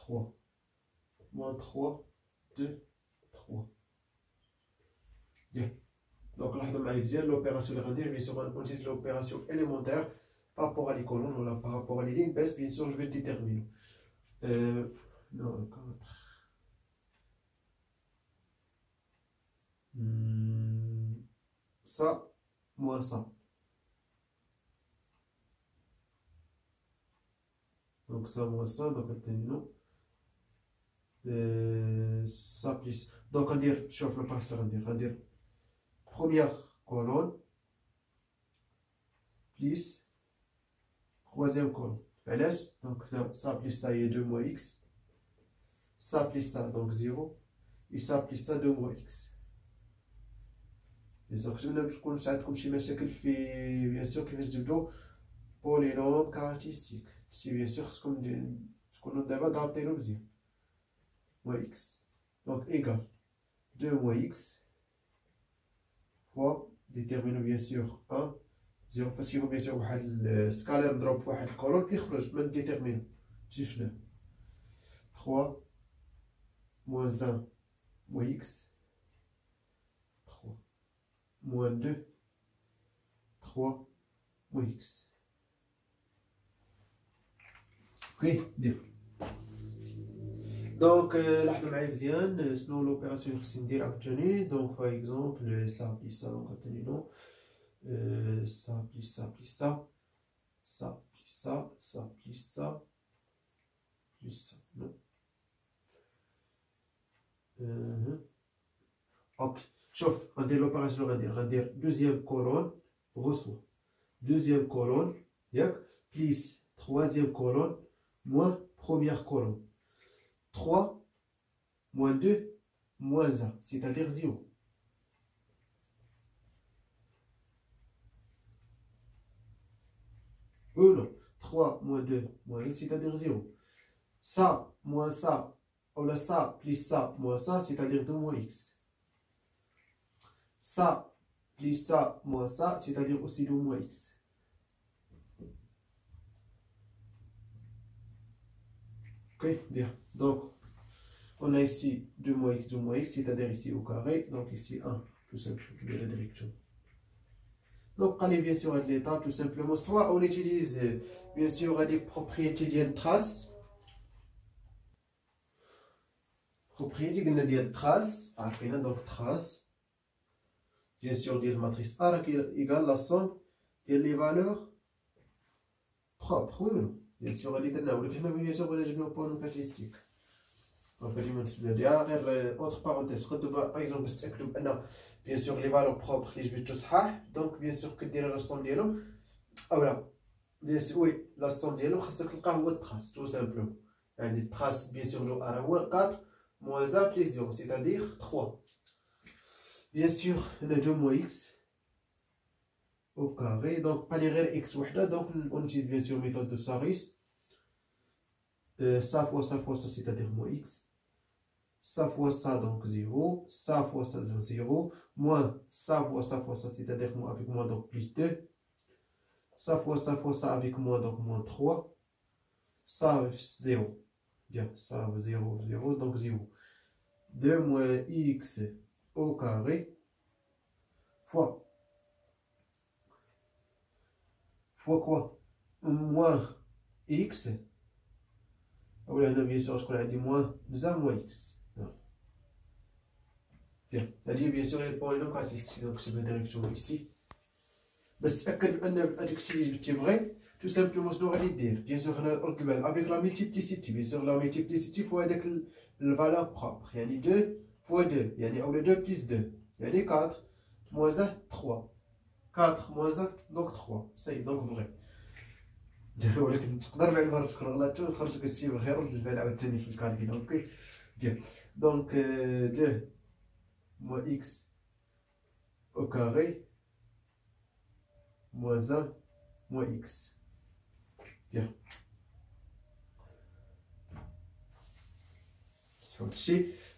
3. Moins 3, 2, 3. Bien. Donc, l'opération de rendir, bien sûr, on utilise l'opération élémentaire par rapport à les colonnes ou par rapport à les lignes. Bien sûr, je vais déterminer. Non, 4. Ça, moins ça. Donc, ça, moins ça, donc, non. Ça plus. Donc, on va dire, je vais passer à dire. Première colonne, plus troisième colonne. Donc, là, ça plus ça, il y a 2 moins x. Ça plus ça, donc 0. Et ça plus ça, 2 moins x. Donc, je vais vous montrer comme si bien sûr, que je vais polynôme caractéristique. C'est bien sûr ce qu'on a d'abord adapté nos yeux. Moins x. Donc, égal 2 moins x fois, déterminons bien sûr 1, 0, parce qu'il faut bien sûr un scalaire نضرب في واحد الكولون كيخرج من déterminant. شفنا 3 moins 1 moins x 3 moins 2 3 moins x. Ok, bien. Donc, لاحظوا معايا مزيان شنو l'opération اللي خصني ندير عاوتاني. Donc, par exemple, ça plus ça, donc عاوتاني non. Ça plus ça plus ça. Ça plus ça, ça plus ça. Plus ça, non. Ok, شوف غندير l'opération غندير deuxième colonne reçoit. Deuxième colonne, plus troisième colonne, moins première colonne. 3, moins 2, moins 1, c'est-à-dire 0. Oui ou non? 3, moins 2, moins 1, c'est-à-dire 0. Ça, moins ça, ou là ça, plus ça, moins ça, c'est-à-dire 2 moins x. Ça, plus ça, moins ça, c'est-à-dire aussi 2 moins x. Ok, bien. Donc, on a ici 2 moins x, c'est-à-dire ici au carré. Donc ici 1, tout simplement, de la direction. Donc, on est bien sûr à l'étape, tout simplement. Soit on utilise, bien sûr, des propriétés de trace. Propriété de trace, donc trace. Bien sûr, de la matrice A qui est égale à la somme de les valeurs propres. Oui ou non? Bien sûr, on est bien sûr, on a point de statistique. Donc, entre parenthèses, par exemple, bien sûr, les valeurs propres, les jeux donc, bien sûr, que dire la somme d'eux. Ah voilà, bien sûr, oui, la somme d'eux, c'est que le trace, tout simplement. Les traces, bien sûr, le A 4 moins 1 plus 0, c'est-à-dire 3. Bien sûr, on a 2 moins x au carré, donc pas les x وحده, donc on utilise bien sûr la méthode de Saris. Ça fois ça, c'est-à-dire moins x. Ça fois ça, donc 0. Ça fois ça, donc 0. Moins ça fois ça, c'est-à-dire moins avec moins, donc plus 2. Ça fois ça avec moins, donc moins 3. Ça 0. Bien, ça 0, 0, donc 0. 2 moins x au carré fois quoi? Moins x. Ou là, bien sûr, je connais moins 1 moins x. Bien, c'est-à-dire bien sûr, il y a le polynôme caractéristique, donc c'est la direction ici. Mais si c'est vrai, tout simplement, je dois dire, bien sûr, avec la multiplicité, bien sûr, la multiplicité, il faut avec la valeur propre. Il y a 2 fois 2, il y a 2 plus 2, il y a 4, moins 1, 3. 4 moins 1, donc 3. C'est donc vrai. ولكن تقدر بعد مرات تكون غلطتو وتخرج كتسيب غير رد الفعل عاوتاني في الكالكيل. اوكي بيان دونك 2 moins x au carré moins 1 moins x. Bien.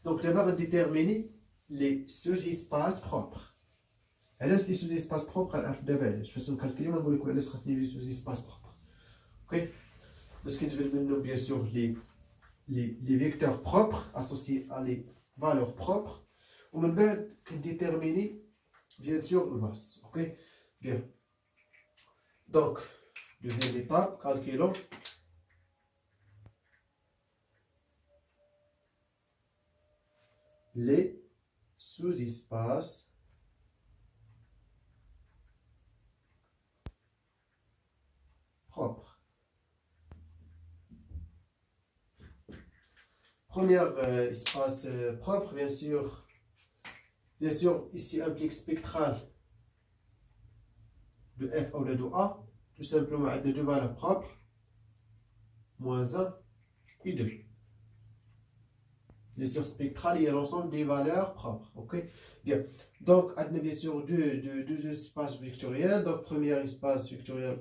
Donc d'abord on va déterminer les sous-espaces propres. Alors les sous-espaces propres d'abord je fais un calcul ما نقول لكم علاش خاصني les sous-espaces propres. Ok parce que je vais bien sûr les les vecteurs propres associés à les valeurs propres. On va déterminer bien sûr le masse. Ok, bien. Donc, deuxième étape, calculons les sous-espaces propres. Premier espace propre, bien sûr, ici implique spectral de F ou de A, tout simplement avec les deux valeurs propres, moins 1 et 2. Bien sûr, spectral, il y a l'ensemble des valeurs propres. Ok, bien. Donc, bien sûr, deux espaces vectoriels. Donc, premier espace vectoriel,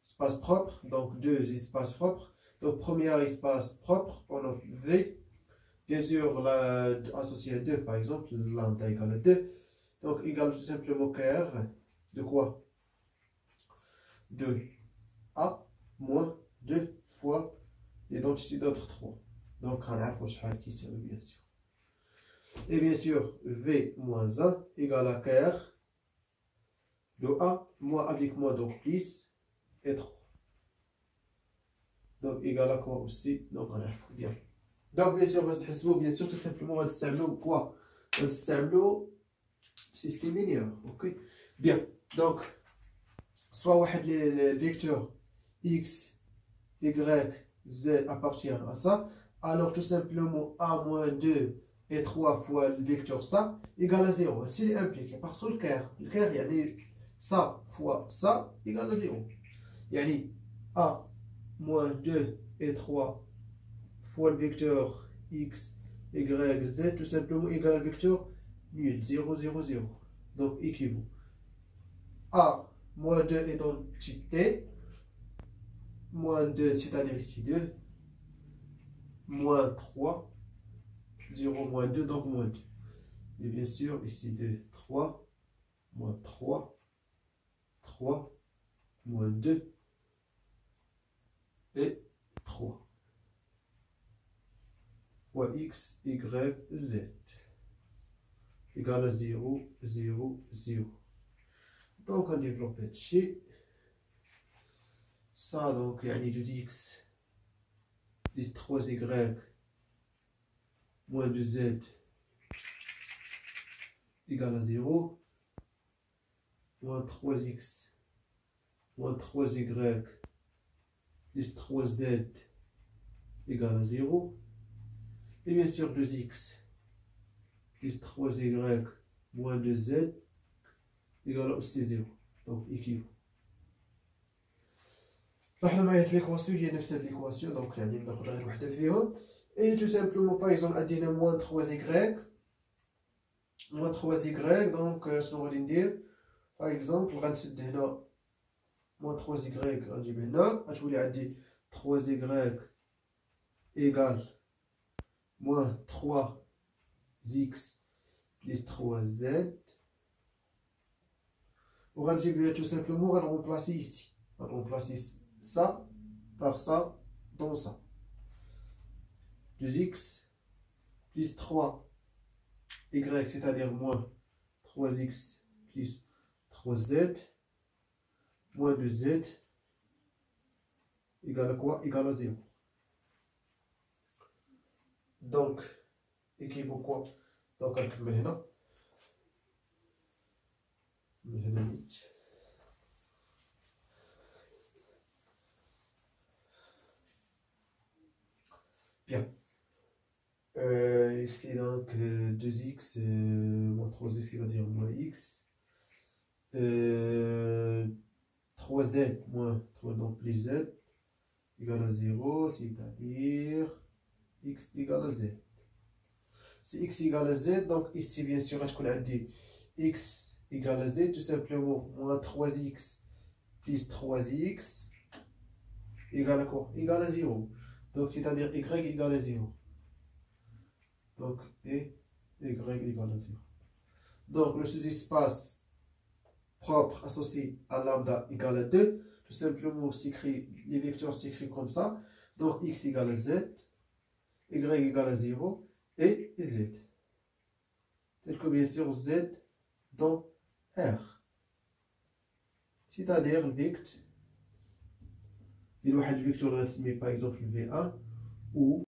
espace propre. Donc, deux espaces propres. Donc, premier espace propre, on a V. Bien sûr, associé à 2, par exemple, lambda égale à 2. Donc, égale tout simplement KR de quoi? De A moins 2 fois l'identité d'entre 3. Donc, on a fait qui c'est bien sûr. Et bien sûr, V moins 1 égale à KR de A, moins avec moins, donc plus, et 3. Donc, égal à quoi aussi? Donc, on a fait bien. Donc, bien sûr, bien sûr, tout simplement, on va s'amuler quoi? On va s'amuler système linéaire. Ok? Bien. Donc, soit le vecteur X, Y, Z appartient à ça. Alors, tout simplement, A moins 2 et 3 fois le vecteur ça égale à 0. S'il est impliqué, parce que le clair, il y a ça fois ça égale à 0. Il y a A moins 2 et 3 fois le vecteur X, Y, Z, tout simplement égal au vecteur nul, 0, 0, 0. Donc, équivaut. A moins 2 est dans T, moins 2, c'est-à-dire ici 2, moins 3, 0, moins 2, donc moins 2. Et bien sûr, ici 2, 3, moins 3, 3, moins 2, et 3. Fois X, Y, Z. Égale à 0, 0, 0. Donc, on développe chez ça, donc, il y a 2x plus 3y moins 2z égale à 0, moins 3x moins 3y plus 3z égale à 0, et bien sûr 2x plus 3y moins 2z égale aussi 0, donc équivaut. لاحظوا معايا في ليكواسيون هي نفس هاد ليكواسيون، دونك يعني ناخد غير وحده فيهم. اي تو سامبلومون باغ اكزومبل ادينا موان 3y موان 3y، دونك شنو غادي ندير؟ باغ اكزومبل غنسد هنا موان 3y غنجيب هنا، غتولي عندي 3y ايكال موان 3x بليس 3z، وغنجيب تو سامبلومون غنرومبلاسي ici، غنرومبلاسي ça par ça dans ça. 2x plus 3y, c'est-à-dire moins 3x plus 3z, moins 2z, égale à quoi? Égale à 0. Donc, équivaut quoi? Donc, on va maintenant. Bien. Ici donc 2x moins 3x, il va dire moins x. 3z moins 3, donc plus z égale à 0, c'est-à-dire x égale à z. Si x égale à z, donc ici bien sûr, je connais dit x égale à z, tout simplement moins 3x plus 3x égale à quoi? Égale à 0. Donc, c'est-à-dire y égale à 0. Donc, et y égale à 0. Donc, le sous-espace propre associé à lambda égale à 2, tout simplement, les vecteurs s'écrivent comme ça. Donc x égale à z, y égale à 0 et z. Tel que bien sûr z dans R. C'est-à-dire le vecteur, il y a un vecteur par exemple V1 ou